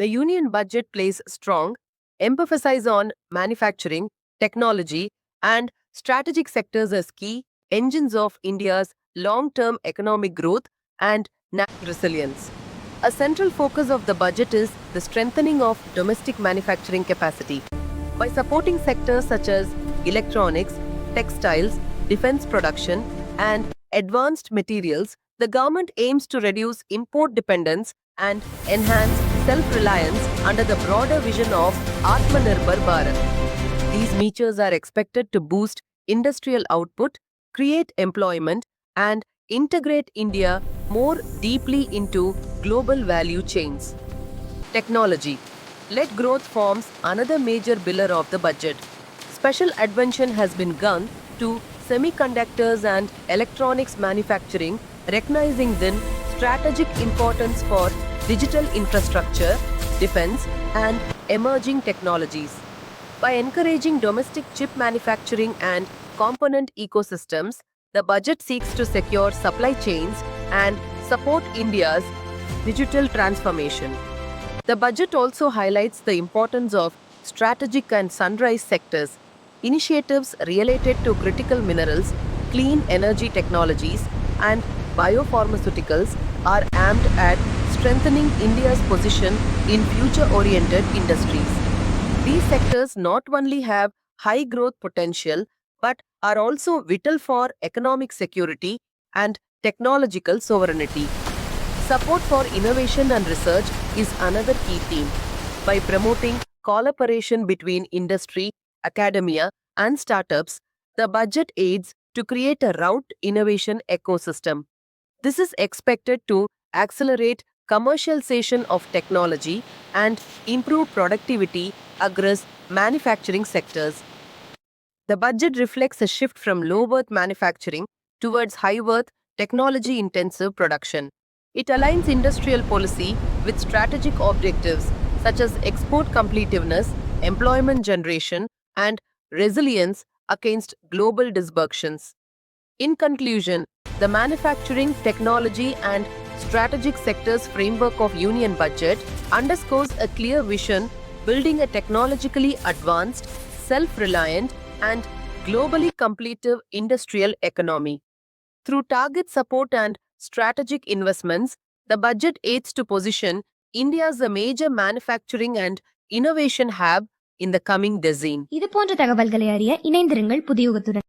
The union budget plays strong emphasis on manufacturing, technology, and strategic sectors as key engines of India's long-term economic growth and national resilience. A central focus of the budget is the strengthening of domestic manufacturing capacity. By supporting sectors such as electronics, textiles, defense production, and advanced materials, the government aims to reduce import dependence and enhance self-reliance under the broader vision of Atmanirbhar Bharat. These measures are expected to boost industrial output, create employment, and integrate India more deeply into global value chains. Technology led growth forms another major pillar of the budget. Special attention has been given to semiconductors and electronics manufacturing, recognizing the strategic importance for digital infrastructure, defense, and emerging technologies. By encouraging domestic chip manufacturing and component ecosystems, the budget seeks to secure supply chains and support India's digital transformation. The budget also highlights the importance of strategic and sunrise sectors. Initiatives related to critical minerals, clean energy technologies, and biopharmaceuticals are aimed at strengthening India's position in future-oriented industries. These sectors not only have high growth potential but are also vital for economic security and technological sovereignty. Support for innovation and research is another key theme. By promoting collaboration between industry, academia, and startups, the budget aids to create a route innovation ecosystem. This is expected to accelerate commercialization of technology and improve productivity across manufacturing sectors. The budget reflects a shift from low-worth manufacturing towards high-worth, technology-intensive production. It aligns industrial policy with strategic objectives such as export competitiveness, employment generation, and resilience against global disruptions. In conclusion, the manufacturing, technology, and strategic sectors framework of Union Budget underscores a clear vision building a technologically advanced, self-reliant, and globally competitive industrial economy. Through target support and strategic investments, the budget aids to position India as a major manufacturing and innovation hub in the coming decade. இது போன்ற தகவல்களை அறிய இணைந்திருங்கள் புதியுகத்துடன்.